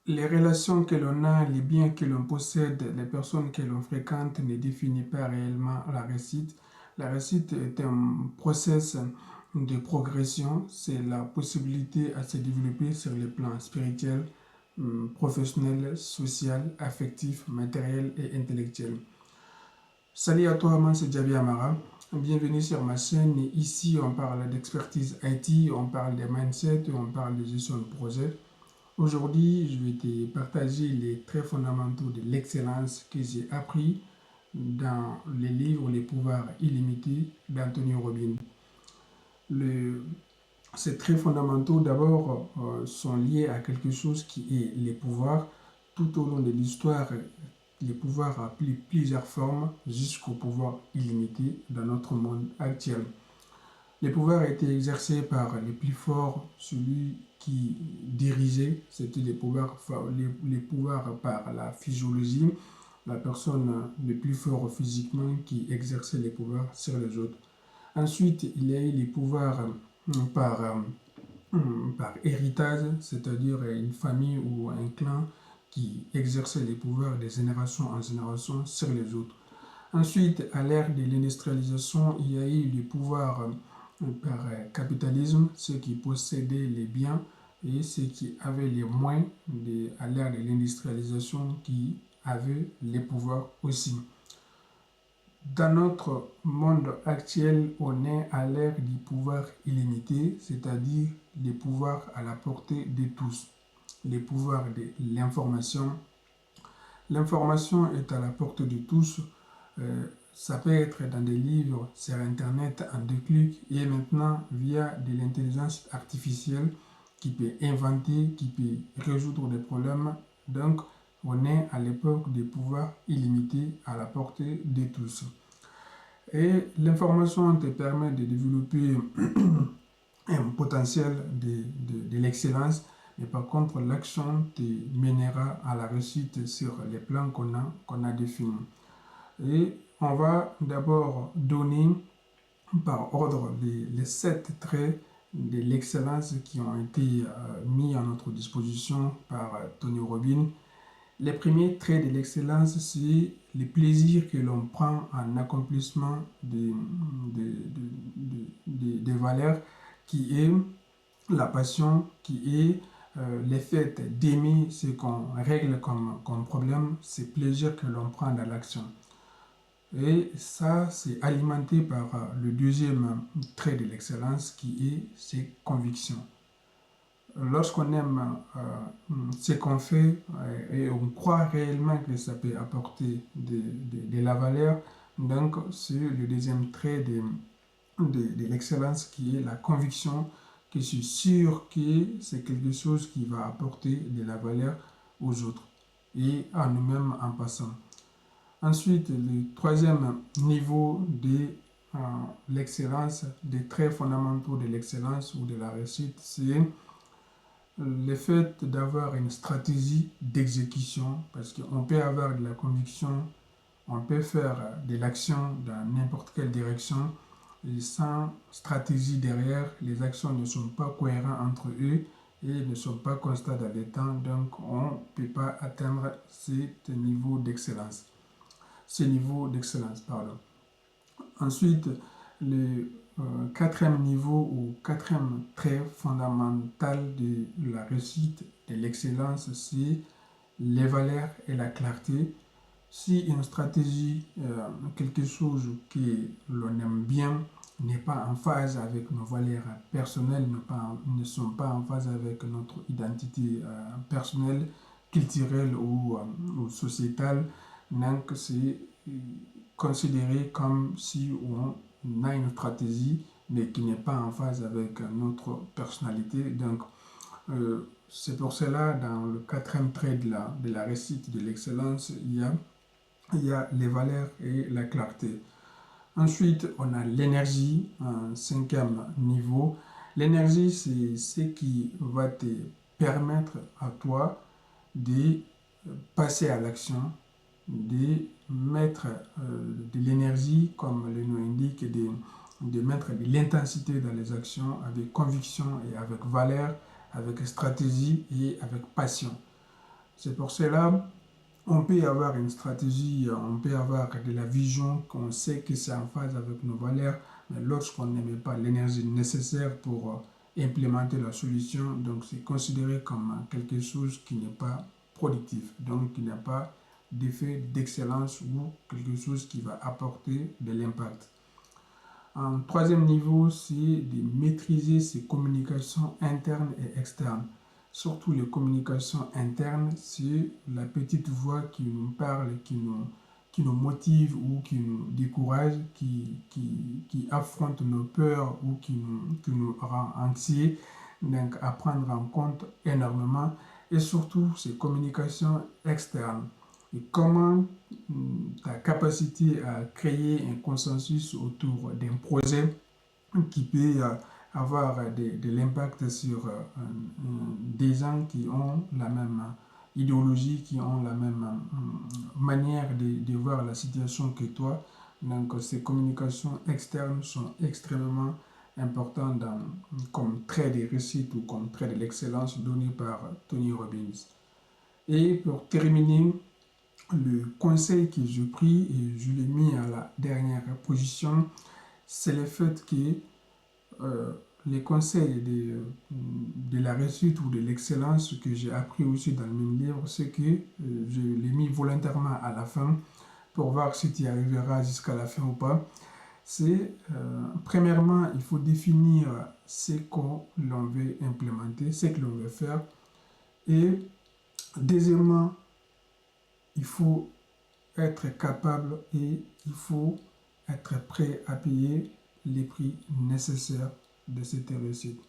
Les relations que l'on a, les biens que l'on possède, les personnes que l'on fréquente ne définissent pas réellement la réussite. La réussite est un process de progression, c'est la possibilité à se développer sur les plans spirituel, professionnel, social, affectif, matériel et intellectuel. Salut à toi, moi c'est Javi Amara. Bienvenue sur ma chaîne. Ici, on parle d'expertise IT, on parle de mindset, on parle de gestion de projet. Aujourd'hui, je vais te partager les traits fondamentaux de l'excellence que j'ai appris dans le livre Les pouvoirs illimités d'Anthony Robbins. Le- Ces traits fondamentaux, d'abord, sont liés à quelque chose qui est les pouvoirs. Tout au long de l'histoire, les pouvoirs ont pris plusieurs formes jusqu'au pouvoir illimité dans notre monde actuel. Les pouvoirs étaient exercés par les plus forts, celui qui dirigeait, c'était les pouvoirs par la physiologie, la personne le plus fort physiquement qui exerçait les pouvoirs sur les autres. Ensuite, il y a eu les pouvoirs par, par héritage, c'est-à-dire une famille ou un clan qui exerçait les pouvoirs de génération en génération sur les autres. Ensuite, à l'ère de l'industrialisation, il y a eu le pouvoir par capitalisme, ceux qui possédaient les biens et ceux qui avaient les moins à l'ère de l'industrialisation qui avaient les pouvoirs aussi. Dans notre monde actuel, on est à l'ère du pouvoir illimité, c'est-à-dire les pouvoirs à la portée de tous. Les pouvoirs de l'information. L'information est à la portée de tous. Ça peut être dans des livres, sur Internet, en 2 clics, et maintenant via de l'intelligence artificielle qui peut inventer, qui peut résoudre des problèmes. Donc, on est à l'époque des pouvoirs illimités à la portée de tous. Et l'information te permet de développer un potentiel de l'excellence, mais par contre, l'action te mènera à la réussite sur les plans qu'on a définis. Et on va d'abord donner par ordre les 7 traits de l'excellence qui ont été mis à notre disposition par Tony Robbins. Les premiers traits de l'excellence, c'est le plaisir que l'on prend en accomplissement des valeurs, qui est la passion, qui est le fait d'aimer ce qu'on règle comme problème, c'est le plaisir que l'on prend dans l'action. Et ça, c'est alimenté par le deuxième trait de l'excellence qui est ses convictions. Lorsqu'on aime ce qu'on fait et on croit réellement que ça peut apporter de la valeur, donc c'est le deuxième trait de l'excellence qui est la conviction que je suis sûr que c'est quelque chose qui va apporter de la valeur aux autres et à nous-mêmes en passant. Ensuite, le troisième niveau de l'excellence, des traits fondamentaux de l'excellence ou de la réussite, c'est le fait d'avoir une stratégie d'exécution, parce qu'on peut avoir de la conviction, on peut faire de l'action dans n'importe quelle direction, et sans stratégie derrière, les actions ne sont pas cohérentes entre eux et ne sont pas constantes dans le temps, donc on ne peut pas atteindre ce niveau d'excellence. Pardon. Ensuite, le quatrième niveau ou quatrième trait fondamental de la réussite, de l'excellence, c'est les valeurs et la clarté. Si une stratégie, quelque chose que l'on aime bien, n'est pas en phase avec nos valeurs personnelles, ne sont pas en phase avec notre identité personnelle, culturelle ou sociétale, donc c'est considéré comme si on a une stratégie, mais qui n'est pas en phase avec notre personnalité. Donc, c'est pour cela, dans le quatrième trait de la réussite de l'excellence, il y a les valeurs et la clarté. Ensuite, on a l'énergie, un cinquième niveau. L'énergie, c'est ce qui va te permettre à toi de passer à l'action, de mettre de l'énergie, comme le nom indique, de mettre de l'intensité dans les actions avec conviction et avec valeur, avec stratégie et avec passion. C'est pour cela on peut avoir une stratégie, on peut avoir de la vision, qu'on sait que c'est en phase avec nos valeurs, mais lorsqu'on n'émet pas l'énergie nécessaire pour implémenter la solution, donc c'est considéré comme quelque chose qui n'est pas productif, donc qui n'a pas d'effet d'excellence ou quelque chose qui va apporter de l'impact. En troisième niveau, c'est de maîtriser ses communications internes et externes. Surtout les communications internes, c'est la petite voix qui nous parle, qui nous motive ou qui nous décourage, qui affronte nos peurs ou qui nous rend anxieux. Donc à prendre en compte énormément. Et surtout, ces communications externes. Et comment ta capacité à créer un consensus autour d'un projet qui peut avoir de l'impact sur des gens qui ont la même idéologie, qui ont la même manière de voir la situation que toi. Donc ces communications externes sont extrêmement importantes comme trait de réussite ou comme trait de l'excellence donné par Tony Robbins. Et pour terminer, le conseil que j'ai pris et je l'ai mis à la dernière position, c'est le fait que les conseils de la réussite ou de l'excellence que j'ai appris aussi dans le même livre, c'est que je l'ai mis volontairement à la fin pour voir si tu y arriveras jusqu'à la fin ou pas. C'est, premièrement, il faut définir ce qu'on veut implémenter, ce que l'on veut faire. Et deuxièmement, il faut être capable et il faut être prêt à payer les prix nécessaires de cette réussite.